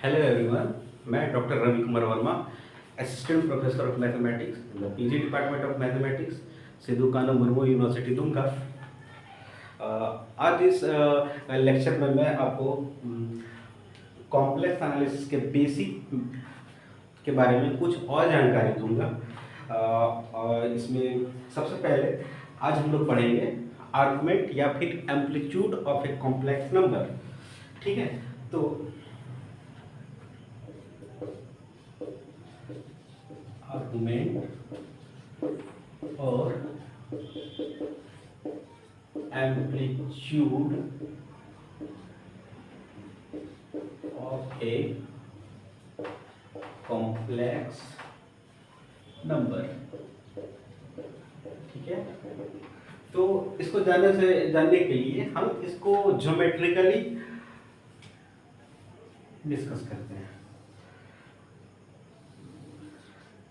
Hello everyone, मैं doctor Ravi Kumar Verma, assistant professor of mathematics in the PG department of mathematics, Sidhu Kanhu Murmu university Dumka. आज इस lecture में मैं आपको कॉम्प्लेक्स एनालिसिस के बेसिक के बारे में कुछ और जानकारी दूंगा। और इसमें सबसे पहले आज हम लोग पढ़ेंगे आर्गुमेंट या फिर amplitude of a complex number. ठीक है, तो आर्गुमेंट और amplitude of a complex number. ठीक है, तो इसको जानने के लिए हम इसको ज्योमेट्रिकली डिस्कस करते हैं।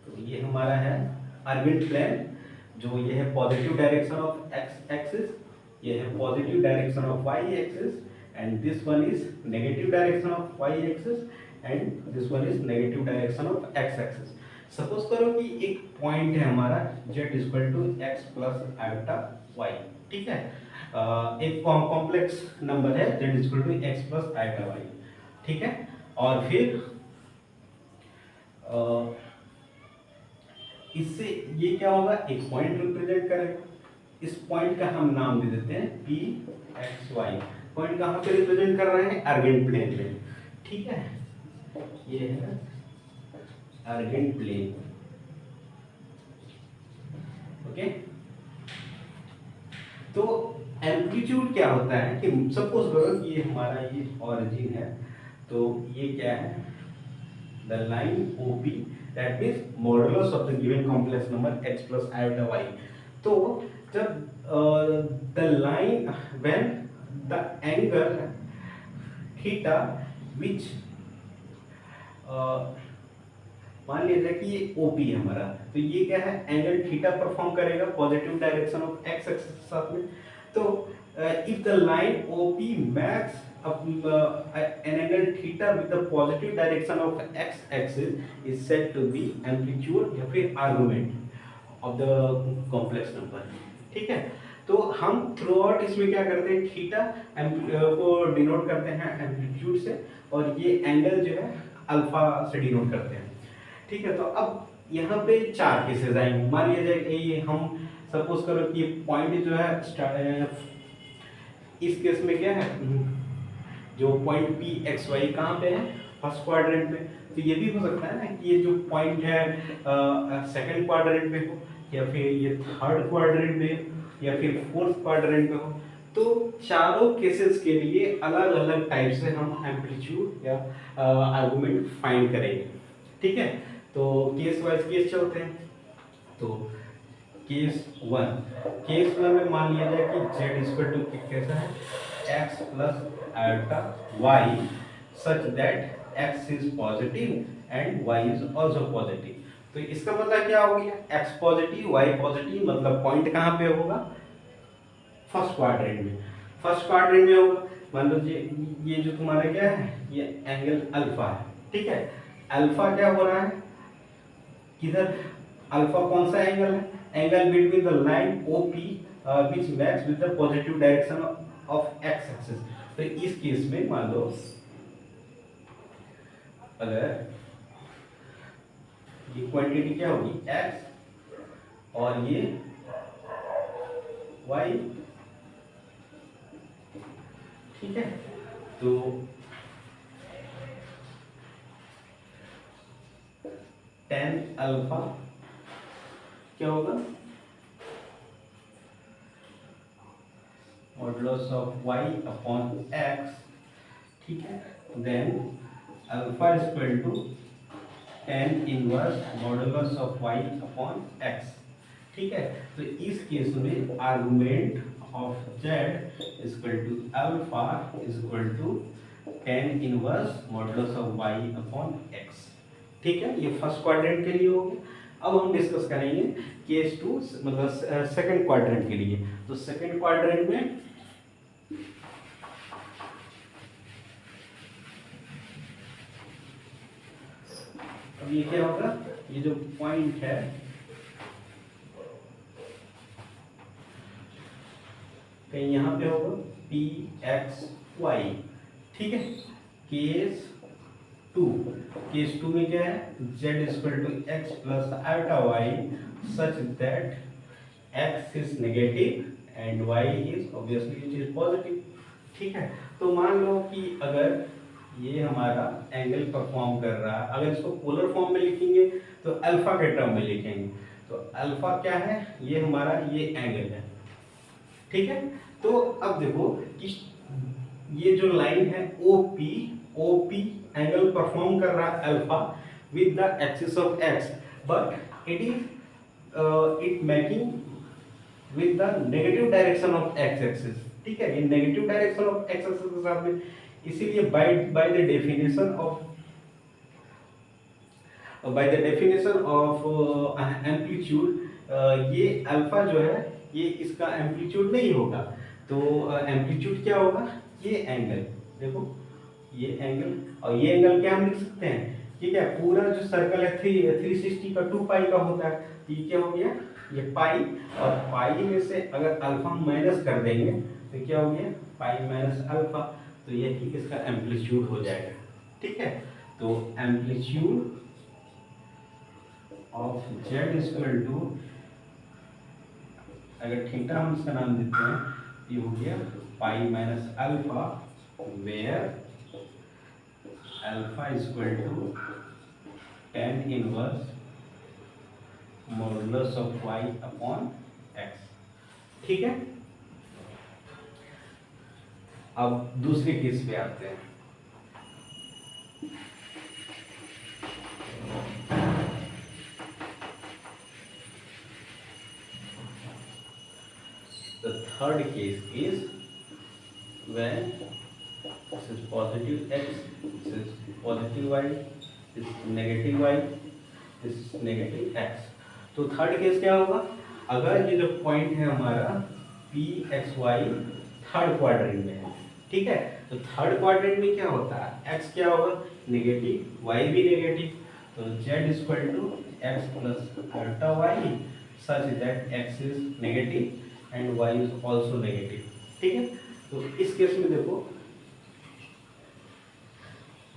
तो ये हमारा है आर्गुमेंट प्लेन, जो ये है positive direction of x axis, ये है positive direction of y axis, and this one is negative direction of y axis, and this one is negative direction of x axis. Suppose करो कि एक point है हमारा z equal to x plus iota y. ठीक है, एक complex number है z equal to x plus iota y. ठीक है, और फिर इससे ये क्या होगा, एक पॉइंट रिप्रेजेंट करेगा। इस पॉइंट का हम नाम दे देते हैं पी एक्स वाई। पॉइंट कहाँ पे रिप्रेजेंट कर रहे हैं, आर्गेंट प्लेन में। ठीक है, ये है आर्गेंट प्लेन। ओके, तो एम्पलीट्यूड क्या होता है कि सपोज करो कि ये हमारा ये ऑरिजिन है, तो ये क्या है, the line OP, that means modulus of the given complex number x plus iota y। तो जब the line when the angle theta which मान लीजिए कि ये OP है हमारा, तो ये क्या है, एंगल थीटा परफॉर्म करेगा positive direction of x axis के साथ में। तो if the line OP makes an angle theta with the positive direction of x axis is said to be amplitude या फिर argument of the complex number। ठीक है, तो हम थ्रू आउट इसमें क्या करते हैं, थीटा को डिनोट करते हैं एम्पलीट्यूड से, और ये एंगल जो है अल्फा से डिनोट करते हैं। ठीक है, तो अब यहाँ पे चार केसेस आएंगे। मान लिया जाए कि ये हम सपोज करो कि पॉइंट जो है इस केस में क्या है, जो पॉइंट पी एक्स वाई कहाँ पे है, फर्स्ट क्वाड्रेंट में। तो ये भी हो सकता है ना कि ये जो पॉइंट है सेकंड क्वाड्रेंट में हो, या फिर ये थर्ड क्वाड्रेंट में, या फिर फोर्थ क्वाड्रेंट में हो। तो चारों केसेस के लिए अलग अलग टाइप से हम एम्पलीट्यूड या आर्गुमेंट फाइंड करेंगे। ठीक है, तो केस वाइज केस चलते हैं। तो केस वन में मान लिया जाए कि z इक्वल टू कैसा है, x plus iota y such that x is positive and y is also positive. तो इसका मतलब क्या हो गया, x पॉजिटिव y पॉजिटिव, मतलब पॉइंट कहाँ पे होगा, फर्स्ट क्वाड्रेंट में। फर्स्ट क्वाड्रेंट में होगा, मान लो ये जो तुम्हारा क्या है, ये एंगल अल्फा है। ठीक है, अल्फा क्या हो रहा है, किधर, अल्फा कौन सा एंगल है, angle between the line OP which match with the positive direction of x axis। तो इस केस में मान लो अगर ये क्वांटिटी क्या होगी x और ये y। ठीक है, तो tan अल्फा क्या होगा, modulus of y upon x। ठीक है, then alpha is equal to tan inverse modulus of y upon x। ठीक है, तो इस केस में argument of z is equal to alpha is equal to tan inverse modulus of y upon x। ठीक है, ये फर्स्ट क्वाड्रेंट के लिए हो गया। अब हम डिस्कस करेंगे केस टू, मतलब सेकंड क्वाड्रेंट के लिए। तो सेकंड क्वाड्रेंट में अब ये क्या होगा, ये जो पॉइंट है कहीं यहाँ पे होगा पी एक्स वाई, ठीक है। केस टू, केस टू में क्या है, z equal to x plus iota y such that x is negative and y is obviously it is positive, ठीक है। तो मान लो कि अगर ये हमारा एंगल परफॉर्म कर रहा है, अगर इसको पोलर फॉर्म में लिखेंगे तो अल्फा के टर्म में लिखेंगे, तो अल्फा क्या है, ये हमारा ये एंगल है, ठीक है। तो अब देखो कि ये जो लाइन है ओपी, ओपी एंगल परफॉर्म कर रहा है alpha with the axis of x, but it is it making with the negative direction of x axis, ठीक है। ये negative direction of x axis के साथ में, इसीलिए by the definition of amplitude ये अल्फा जो है ये इसका एम्पलीट्यूड नहीं होगा, तो एम्पलीट्यूड क्या होगा, ये एंगल देखो, ये एंगल और ये एंगल क्या हम लिख सकते हैं, ठीक है। पूरा जो सर्कल है 360 का 2 पाई का होता है, ये क्या हो गया, ये पाई, और पाई में से अगर अल्फा माइनस कर देंगे तो क्या हो गया, पाई माइनस अल्फा, तो यही इसका एम्पलीट्यूड हो जाएगा, ठीक है। तो amplitude of z equal to, अगर थीटा हम इसका नाम देते हैं, ये हो गया pi minus alpha, where alpha equal to tan inverse modulus of y upon x, ठीक है। अब दूसरे केस पे आते हैं। The third case is when this is positive x, this is positive y, this is negative y, this is negative x. तो third case क्या होगा, अगर ये जो पॉइंट है हमारा P x y third quadrant में है, ठीक है। तो थर्ड क्वाड्रेंट में क्या होता है, एक्स क्या होगा, नेगेटिव, वाई भी नेगेटिव, तो Z equal to x plus अल्टा Y such that x is negative and y is also negative, ठीक है। तो इस केस में देखो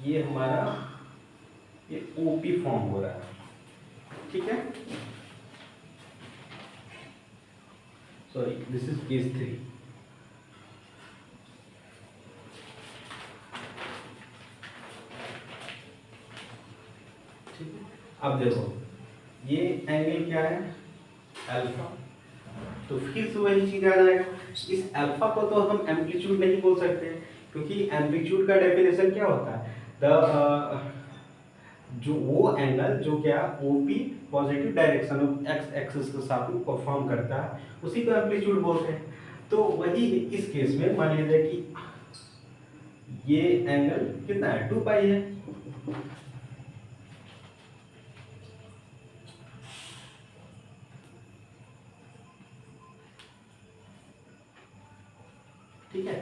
ये हमारा ये ओपी फॉर्म हो रहा है, ठीक है। सॉरी, दिस इज केस 3, ठीक है। अब देखो ये एंगल क्या है, अल्फा, तो फिर से वही चीज आ जाएगा, इस अल्फा को तो हम एम्पलीट्यूड नहीं बोल सकते, क्योंकि एम्पलीट्यूड का डेफिनेशन क्या होता है, द जो वो एंगल जो क्या OP positive direction of x axis के साथ में परफॉर्म करता है उसी को एम्पलीट्यूड बोलते हैं। तो वही इस केस में मान लीजिए कि ये एंगल कितना है, 2 पाई है, ठीक है।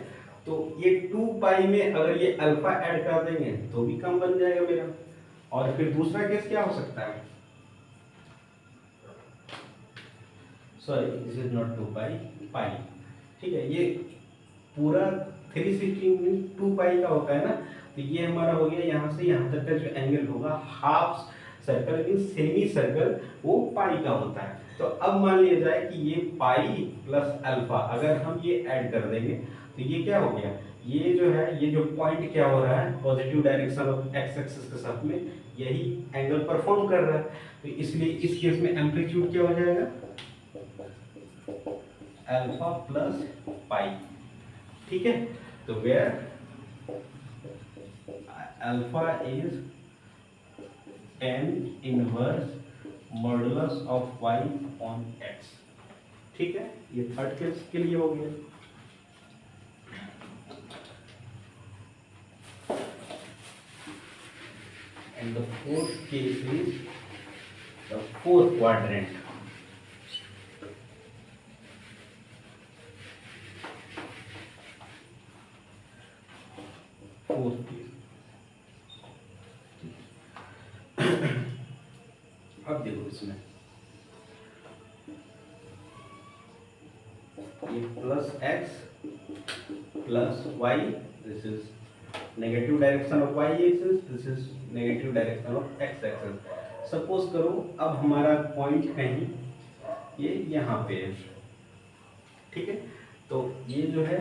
तो ये 2 पाई में अगर ये अल्फा ऐड कर देंगे तो भी कम बन जाएगा मेरा। और फिर दूसरा केस क्या हो सकता है, सॉरी दिस इज नॉट 2 पाई, पाई, ठीक है। ये पूरा 360 में 2 पाई का होता है ना, तो ये हमारा हो गया यहाँ से यहाँ तक का जो एंगल होगा half circle in semi circle वो पाई का होता है। तो अब मान लिया जाए कि ये पाई प्लस अल्फा अगर हम ये ऐड कर देंगे तो ये क्या हो गया, ये जो है ये जो पॉइंट क्या हो रहा है positive direction of x axis के साथ में यही एंगल परफॉर्म कर रहा है, तो इसलिए इस केस में एम्पलीट्यूड क्या हो जाएगा, अल्फा प्लस पाई, ठीक है। तो where alpha is tan inverse modulus of y on x, ठीक है। ये थर्ड केस के लिए हो गया। And the fourth case is the fourth quadrant. Fourth case. अब देखो इसमें ये plus x plus y, this is negative direction of y axis, this is negative direction of x axis. Suppose करो अब हमारा पॉइंट कहीं ये यहाँ पे है, ठीक है। तो ये जो है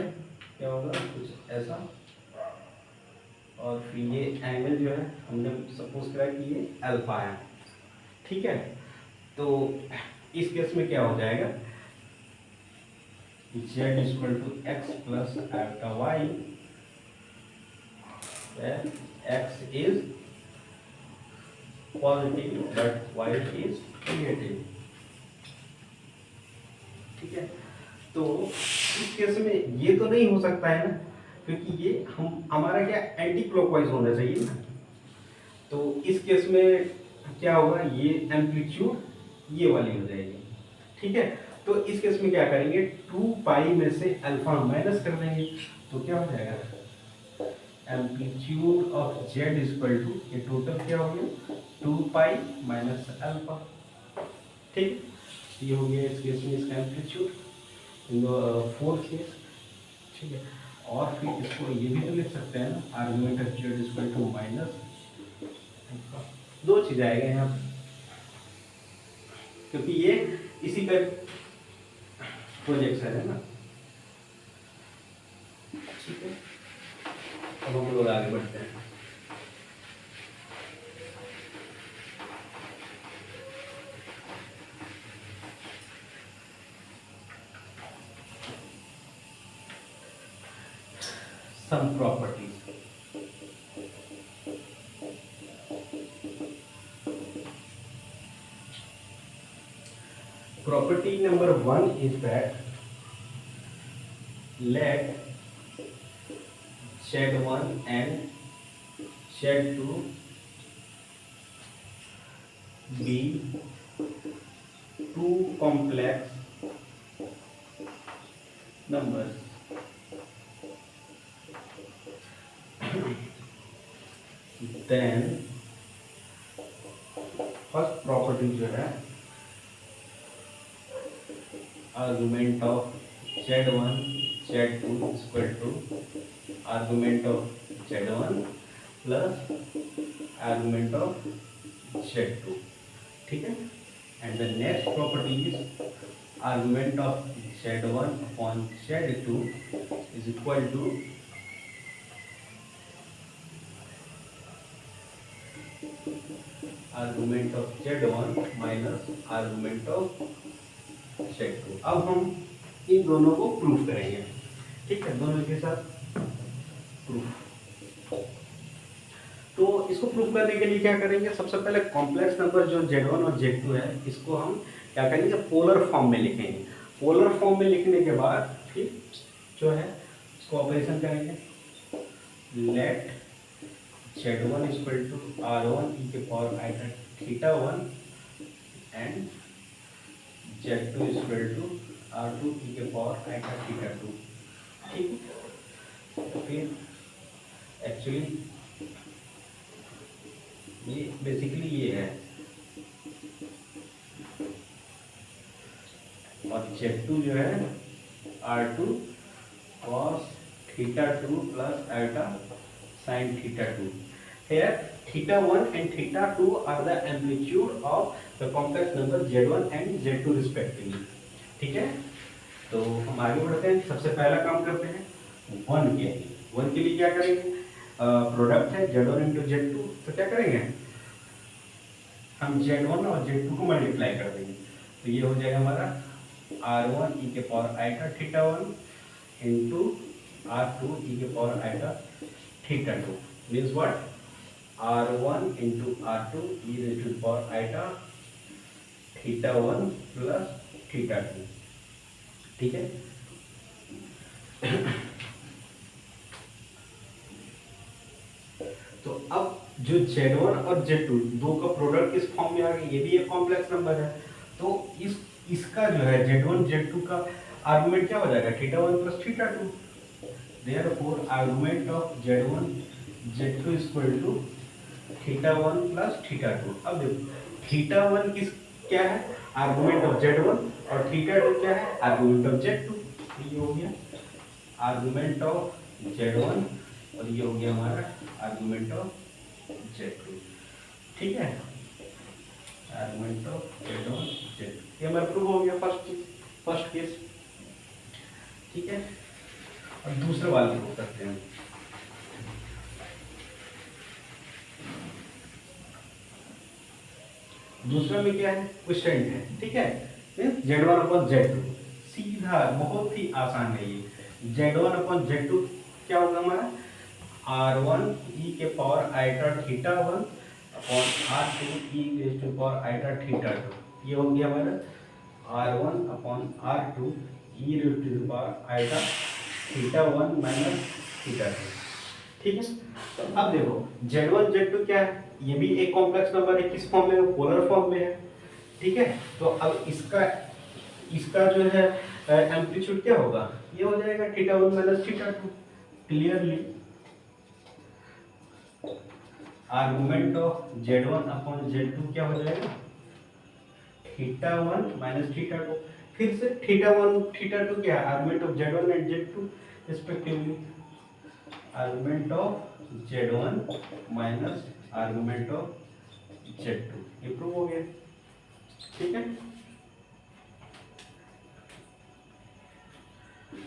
क्या होगा, कुछ ऐसा, और फिर ये एंगल जो है हमने सपोज करा कि ये अल्फा है, ठीक है। तो इस केस में क्या हो जाएगा, z equal to x plus alpha y, x is positive but y is negative, ठीक है। तो इस केस में ये तो नहीं हो सकता है ना, क्योंकि ये हमारा क्या एंटी क्लॉकवाइज होना चाहिए ना। तो इस केस में क्या होगा, ये एम्पलीट्यूड ये वाली हो जाएगी, ठीक है। तो इस केस में क्या करेंगे, 2 पाई में से अल्फा माइनस कर देंगे, तो क्या हो जाएगा, amplitude of z equal to, ये टोटल क्या हो गया 2 पाई माइनस अल्फा, ठीक। ये हो गया इस केस में इसका एम्पलीट्यूड, फोर्थ केस, ठीक है। और फिर इसको ये भी तो लिख सकते हैं ना, argument of z equal to minus, दो चीज आएगा यहाँ पे, क्योंकि ये इसी का प्रोजेक्शन है ना, ठीक है। अब हम लोग आगे बढ़ते हैं। Some properties. Property number 1 is that let Z1 and Z2 be two complex numbers. Then first property जो है, argument of Z1 Z2 is equal to argument of Z1 plus argument of Z2, ठीक है। and the next property is argument of Z1 upon Z2 is equal to argument of Z1 minus argument of Z2। अब हम इन दोनों को proof करेंगे, ठीक है, दोनों के साथ प्रूफ। तो इसको प्रूफ करने के लिए क्या करेंगे, सबसे पहले कॉम्प्लेक्स नंबर जो Z1 और Z2 है, इसको हम क्या करेंगे, पोलर फॉर्म में लिखेंगे। पोलर फॉर्म में लिखने के बाद फिर जो है इसको ऑपरेशन करेंगे, let Z1 is equal to R1 e के power iota theta 1 and Z2 is equal to R2 e के पावर आइटा थीटा 2, ठीक। तो फिर एक्चुअली ये बेसिकली ये है, और Z2 जो है R2 cos theta 2 plus iota sin theta 2. Here theta 1 and theta 2 are the amplitude of the complex number Z1 and Z2 respectively, ठीक है। तो हम आगे बढ़ते हैं, सबसे पहला काम करते हैं 1 के लिए। 1 के लिए क्या करेंगे, प्रोडक्ट है Z1 इंटू Z2, तो क्या करेंगे, हम Z1 और Z2 को मल्टीप्लाई कर देंगे, तो ये हो जाएगा हमारा R1 e के power iota theta 1 into R2 e के power iota theta 2 means what, R1 into R2 e raised to the power iota theta 1 plus theta 2, ठीक है। तो अब जो Z1 और Z2 दो का प्रोडक्ट किस फॉर्म में आ गया, ये भी एक कॉम्प्लेक्स नंबर है, तो इसका जो है Z1 Z2 का आर्गुमेंट क्या हो जाएगा, theta 1 plus theta 2। Therefore, argument of Z1 Z2 is equal to theta 1 plus theta 2। अब देखो थीटा वन किस क्या है, आर्गुमेंट ऑफ जेड वन, और थीटा टू क्या है, आर्गुमेंट ऑफ जेड टू। ये हो गया आर्गुमेंट ऑफ जेड वन, और ये हो गया हमारा आर्गुमेंट ऑफ जेड टू। ठीक है, argument of z one z two, ये हमारा प्रूव हो गया फर्स्ट केस। ठीक है, और दूसरे वाले को करते हैं। दूसरा में क्या है, क्वेश्चन है। ठीक है, z one upon z two, सीधा बहुत ही आसान है ये। Z one upon z two क्या होगा हमारा, आर वन ई के power iota theta one upon R two e raise to power iota theta two. ये हो गया हमारा R one upon R two e raise to power iota theta one minus theta two. ठीक है, तो अब देखो Z1 Z2 क्या है, ये भी एक कॉम्प्लेक्स नंबर है, किस फॉर्म में है, पोलर फॉर्म में है। ठीक है, तो अब इसका इसका जो है एम्पलीट्यूड क्या होगा, ये हो जाएगा theta one minus theta to. Clearly argument of Z1 upon Z2 क्या हो जाएगा, theta one minus theta to. फिर से थीटा वन थीटा टू क्या है, argument of Z1 and Z2 respectively. Argument of Z1 minus argument of Z2, ये prove हो गया। ठीक है,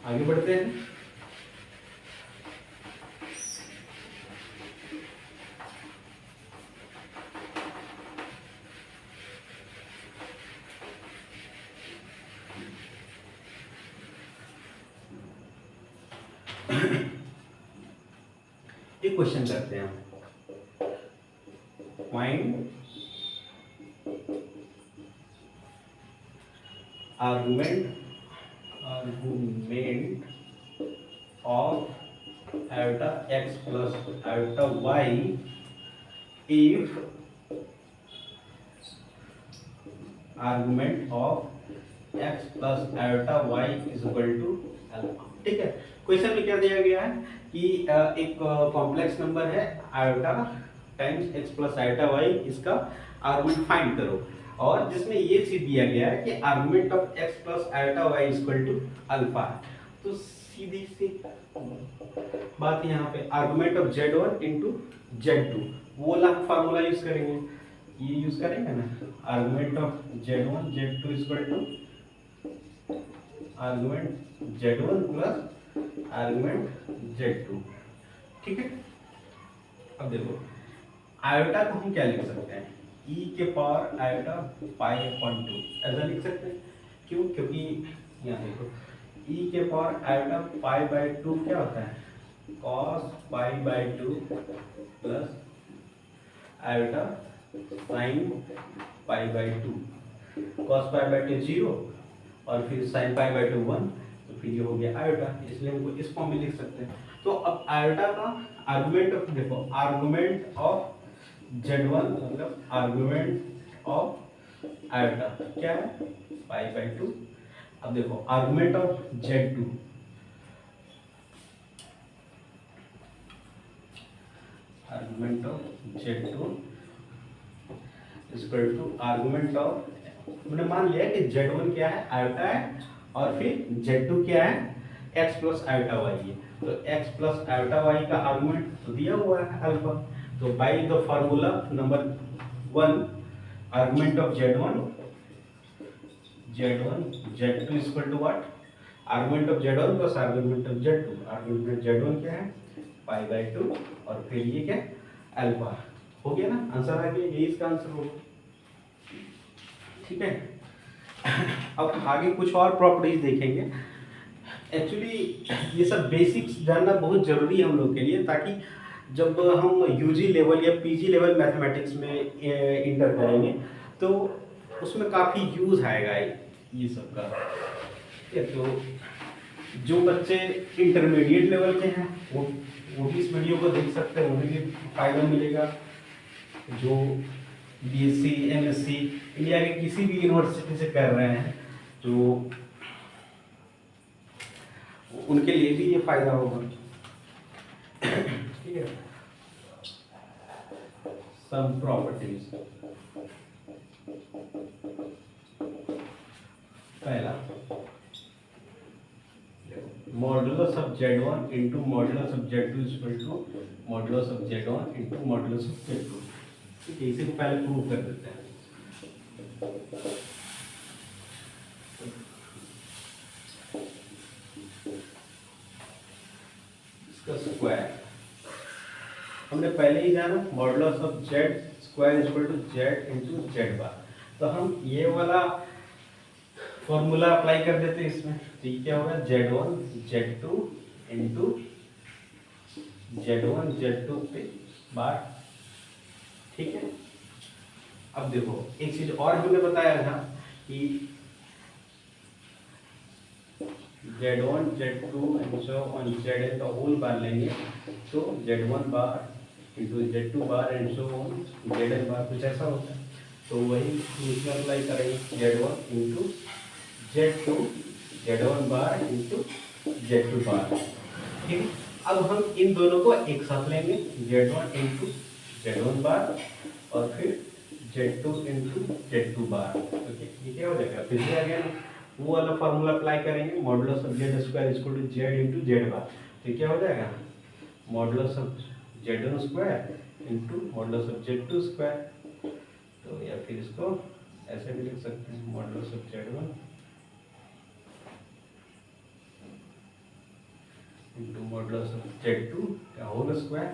आगे बढ़ते हैं। एक क्वेश्चन करते हैं हम, find argument of iota x plus iota y if argument of x plus iota y is equal to alpha। ठीक है, क्वेश्चन में क्या दिया गया है कि एक कॉम्प्लेक्स नंबर है iota times x plus iota y, इसका आर्गुमेंट फाइंड करो, और जिसमें ये चीज दिया गया है कि argument of x plus iota y is equal to alpha है। तो सीधी सी बात यहाँ पे argument of Z1 into Z2, वो वाला फार्मूला यूज करेंगे, ये यूज करेंगे ना, argument of Z1 Z2 is equal to argument Z1 plus argument Z2। ठीक है, अब देखो आयोटा को हम क्या लिख सकते हैं, e के पावर आयोटा पाई अपॉन 2 ऐसा लिख सकते हैं। क्यों, क्योंकि यहाँ देखो e के पावर आयोटा पाई बाय 2 क्या होता है, cos pi by 2 plus iota sine pi by 2। cos pi by 2 0 और फिर साइन पाई बाय 2 1, तो फिर ये हो गया आयोटा, इसलिए हमको इस फॉर्म में लिख सकते हैं। तो अब आयोटा का आर्गुमेंट ऑफ, देखो आर्गुमेंट ऑफ Z1 मतलब आर्गुमेंट ऑफ आयोटा क्या है, पाई बाय 2। अब देखो argument of Z2, argument of Z2 is equal to argument of, मैंने मान लिया कि Z1 क्या है, आयोटा है, और फिर Z2 क्या है, x प्लस आयोटा y है। तो x प्लस आयोटा y का आर्गुमेंट तो दिया हुआ है अल्फा, तो by the formula number 1 argument of Z1 Z2 is equal to what, argument of Z1 plus argument of Z2। Argument Z1 क्या है, पाई बाय 2, और फिर ये क्या अल्फा। हो गया ना, आंसर आ गया, यही इसका आंसर होगा। ठीक है, अब आगे कुछ और प्रॉपर्टीज देखेंगे। एक्चुअली ये सब बेसिक्स जानना बहुत जरूरी है हम लोग के लिए, ताकि जब हम यूजी लेवल या पीजी लेवल मैथमेटिक्स में इंटर करेंगे तो उसमें काफ़ी यूज़ आएगा ये सब का। तो जो बच्चे इंटरमीडिएट लेवल के हैं वो भी इस वीडियो को देख सकते हैं, उन्हें भी फायदा मिलेगा। जो बीएससी एमएससी इंडिया के किसी भी यूनिवर्सिटी से कर रहे हैं तो उनके लिए भी ये फायदा होगा। ठीक है, सम प्रॉपर्टीज, पहला modulus of Z1 into modulus of Z2 equal to modulus of Z1 into modulus of Z2। ठीक है, इसी को पहले प्रूव कर देते हैं। इसका स्क्वायर हमने पहले ही जाना, modulus of Z square equal to Z into Z bar. तो हम ये वाला फॉर्मूला अप्लाई कर देते हैं इसमें। तो ये क्या होगा, Z1 Z2 into Z1 Z2 पे बार। ठीक है, अब देखो एक चीज और हमने बताया था कि Z1 Z2 and so on Zn का होल बार लेंगे तो Z1 bar into Z2 bar and so on Zn बार कुछ ऐसा होता है। तो वही इसमें अप्लाई करेंगे, Z1 into Z2 Z1 bar into Z2 बार। ठीक है, अब हम इन दोनों को एक साथ लेंगे, Z1 इंटू Z1 बार और फिर Z2 इंटू Z2 बार। ओके, ये क्या हो जाएगा, फिर से अगेन वो वाला फार्मूला अप्लाई करेंगे, modulus of Z square equal to Z into Z bar. तो क्या हो जाएगा, modulus of Z1 square into modulus of Z2 square. तो या फिर इसको ऐसे भी लिख सकते हैं, modulus of Z1 into modulus of Z2 का whole square,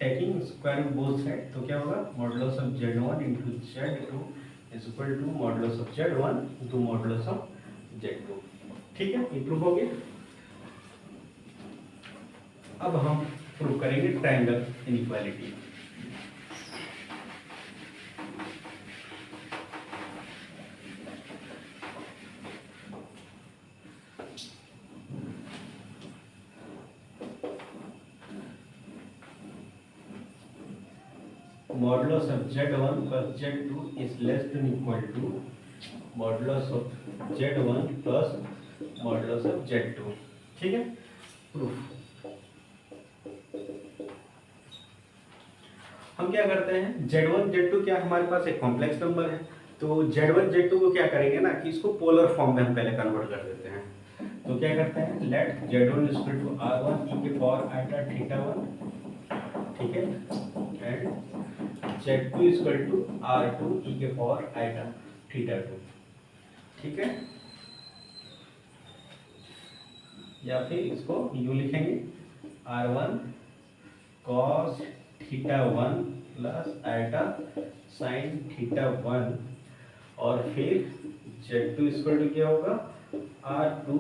taking square root both side. तो क्या होगा, modulus of Z1 into Z2 is equal to modulus of Z1 into modulus of Z2। ठीक है, ये प्रूफ हो गया। अब हम प्रूव करेंगे triangle inequality. Modulus of Z1 plus Z2 is less than equal to modulus of Z1 plus modulus of Z2। ठीक है, प्रूफ। हम क्या करते हैं, Z1 Z2 क्या हमारे पास एक कॉम्प्लेक्स नंबर है, तो Z1 Z2 को क्या करेंगे ना कि इसको पोलर फॉर्म में हम पहले कन्वर्ट कर देते हैं। तो क्या करते हैं, let Z1 equal to R1 e के पावर आइटा थीटा 1। ठीक है, and Z2 equal to R2 e के पावर आइटा थीटा 2। ठीक है, या फिर इसको यूं लिखेंगे, R1 cos theta 1 plus iota sine theta 1 और फिर Z2 इक्वल टू क्या होगा, R2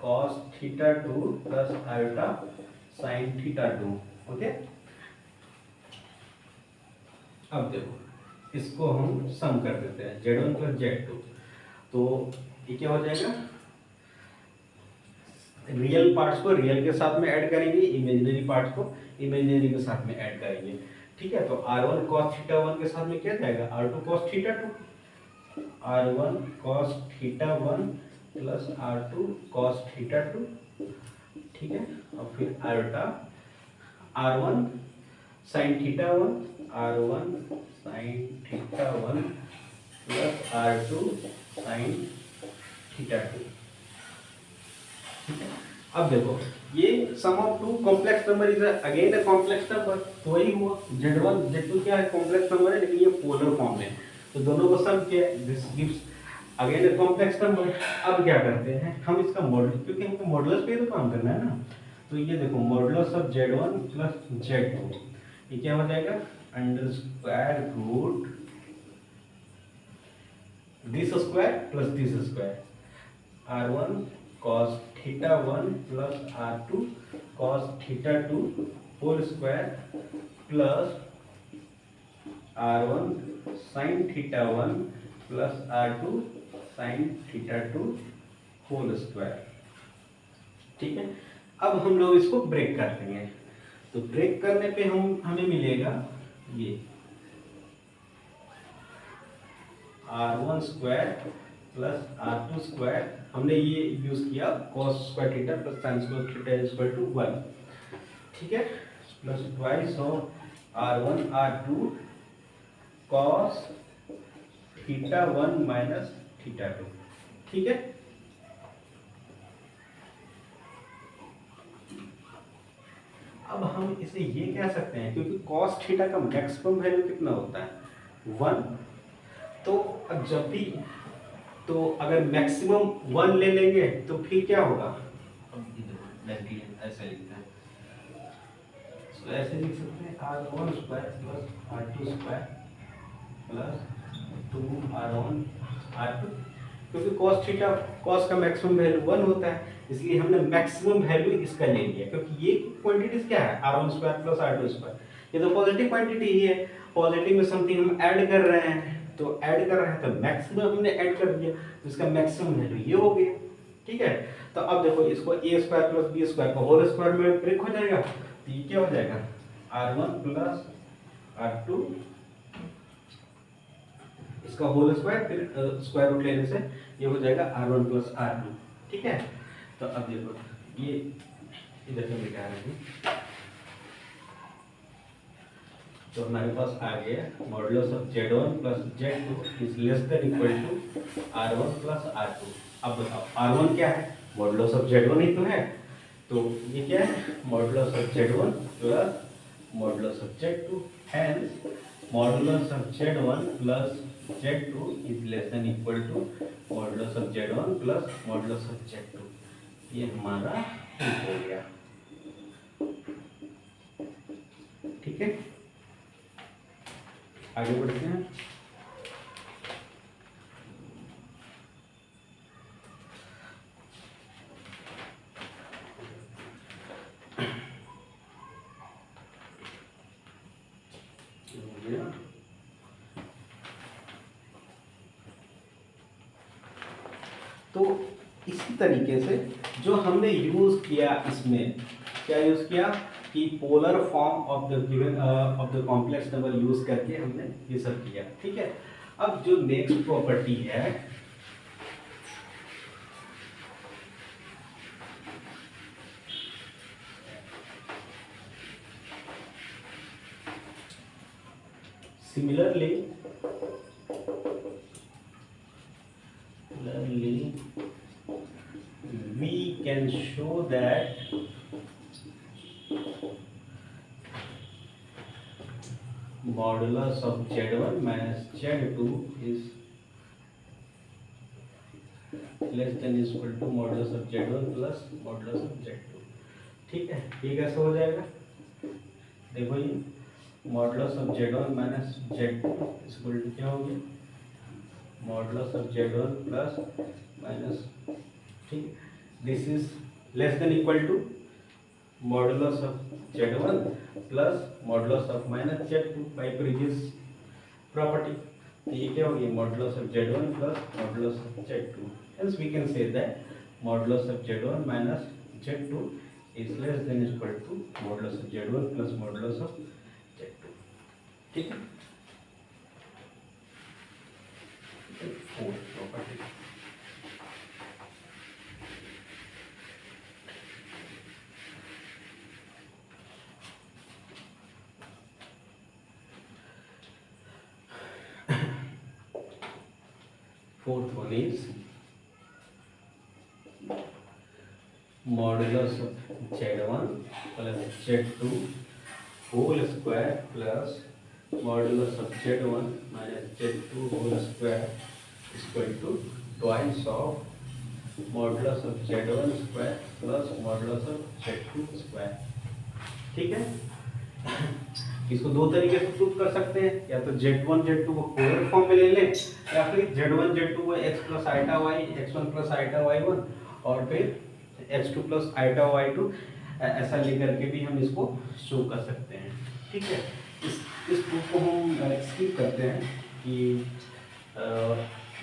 cos theta 2 plus iota sine theta 2। Okay, अब देखो इसको हम सम कर देते हैं, Z1 प्लस Z2। तो ये क्या हो जाएगा, रियल पार्ट्स को रियल के साथ में ऐड करेंगे, इमेजिनरी पार्ट्स को इमेजिनरी के साथ में ऐड करेंगे। ठीक है, तो R1 cos थीटा 1 के साथ में क्या जाएगा, R2 cos theta 2, R1 cos theta 1 plus R2 cos theta 2। ठीक है, और फिर iota R1 sin theta 1, R1 sin theta 1 plus R2 sin theta 2। ठीक है, अब देखो ये sum of two complex number is again a complex number. तो वही हुआ, Z1 Z2 क्या है, कॉम्प्लेक्स नंबर है लेकिन ये पोलर फॉर्म में, तो दोनों को सम किया, this gives again a complex number. अब क्या करते हैं हम इसका मॉडुलस, क्योंकि हमको मॉडुलस पे तो काम करना है ना। तो ये देखो modulus of Z1 plus Z2, ये क्या हो जाएगा, under square root this square plus this square, R1 cos theta 1 plus R2 cos theta 2 whole square plus R1 sin theta 1 plus R2 sin theta 2 whole square. ठीक है, अब हम लोग इसको ब्रेक कर देंगे। तो ब्रेक करने पे हमें मिलेगा ये R1 square plus R2 square, हमने ये यूज किया cos square theta plus sin square theta equal to 1। ठीक है, plus twice of R1 R2 cos theta one minus theta two. ठीक है, अब हम इसे ये कह सकते हैं क्योंकि कॉस थीटा का मैक्सिमम वैल्यू कितना होता है 1, तो अब जब भी, तो अगर मैक्सिमम 1 ले लेंगे तो फिर क्या होगा, अब ये देखो डायरेक्टली ऐसे लिखते हैं, तो ऐसे लिख सकते हैं r1 square plus r2 square plus 2r1 r2, क्योंकि cos थीटा cos का मैक्सिमम वैल्यू 1 होता है, इसलिए हमने मैक्सिमम वैल्यू इसका ले लिया, क्योंकि ये क्वांटिटीज क्या है r1 square plus r2 square, ये तो पॉजिटिव क्वांटिटी ही है, पॉजिटिव में समथिंग हम ऐड कर रहे हैं, तो ऐड कर रहे हैं तो मैक्सिमम हमने ऐड कर दिया, तो इसका मैक्सिमम वैल्यू ये हो गया। ठीक है, तो अब देखो इसको a square plus b square का होल स्क्वायर में ब्रेक हो जाएगा, तो ये क्या हो जाएगा r1 प्लस r2 इसका होल स्क्वायर, फिर स्क्वायर रूट लेने से ये हो जाएगा r1 प्लस r2। ठीक है, तो अब देखो ये इधर से मिटा रहे हैं, तो हमारे पास आ गया modulus of z1 plus z2 is less than equal to r1 plus r2। अब बताओ r1 क्या है, मॉडुलस ऑफ z1 ही तो है, तो ये क्या है modulus of z1 plus modulus of z2, hence modulus of z1 plus z2 is less than equal to modulus of z1 plus modulus of z2। ये हमारा प्रूफ हो गया। ठीक है, आगे बढ़ते हैं। तो इसी तरीके से जो हमने यूज किया, इसमें क्या यूज किया कि polar form of the given of the complex number use करके हमने ये सब किया। ठीक है, अब जो नेक्स्ट प्रॉपर्टी है, similarly we can show that modulus of z1 minus z2 is less than is equal to modulus of z1 plus modulus of z2। ठीक है, ये कैसे हो जाएगा, देखो ये modulus of z1 minus z2 is equal to क्या हो गया modulus of z1 plus minus, ठीक, this is less than equal to modulus of z1 plus modulus of minus z2 by previous property, तो ये क्या हो गया modulus of z1 plus modulus of z2, hence we can say that modulus of z1 minus z2 is less than equal to modulus of z1 plus modulus of z2। ठीक है, fourth property, fourth one is modulus of z1 plus z2 whole square plus modulus of z1 minus z2 whole square is equal to twice of modulus of z1 square plus modulus of z2 square। ठीक है, इसको दो तरीके से prove कर सकते हैं, या तो z1 z2 को पोलर फॉर्म में ले लें, या फिर z1 z2 को x plus iota y, x1 plus iota y1 और फिर x2 प्लस आइटा y2 ऐसा लेकर के भी हम इसको शो कर सकते हैं। ठीक है, इस प्रूफ को हम स्किप करते हैं कि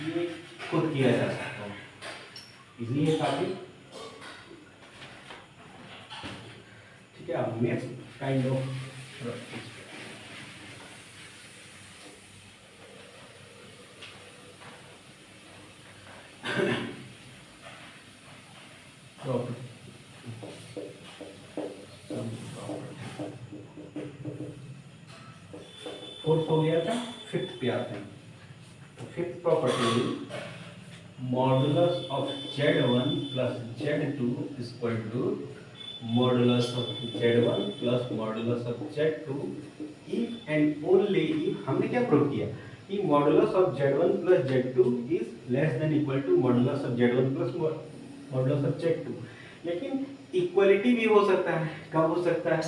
ये खुद किया जा सकता है, इसलिए काफी। ठीक है, अब नेक्स्ट काइंड ऑफ फोर्थ हो गया था, फिफ्थ पे आते हैं। Fifth property, modulus of Z1 plus Z2 is equal to modulus of Z1 plus modulus of Z2 if and only if, हमने क्या प्रूव किया कि modulus of Z1 plus Z2 is less than equal to modulus of Z1 plus modulus of Z2। लेकिन equality भी हो सकता है, कब हो सकता है,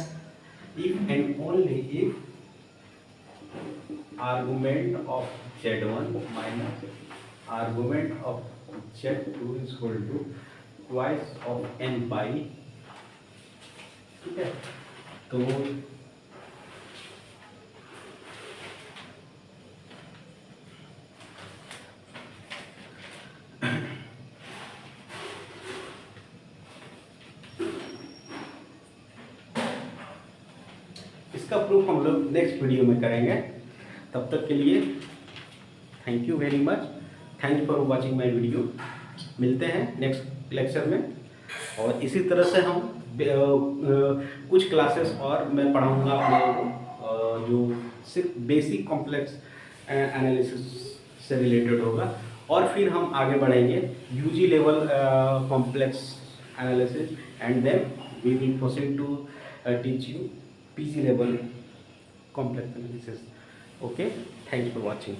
if and only if argument of Z1 minus argument of Z2 is equal to twice of n pi. ठीक है, तो इसका प्रूफ हम लोग नेक्स्ट वीडियो में करेंगे। तब तक के लिए thank you very much, thank you for watching my video. मिलते हैं नेक्स्ट लेक्चर में, और इसी तरह से हम कुछ क्लासेस और मैं पढ़ाऊंगा आप लोगों को जो सिर्फ बेसिक कॉम्प्लेक्स एनालिसिस से रिलेटेड होगा, और फिर हम आगे बढ़ेंगे UG level complex analysis, and then we will proceed to teach you PG level complex analysis. Okay, thanks for watching.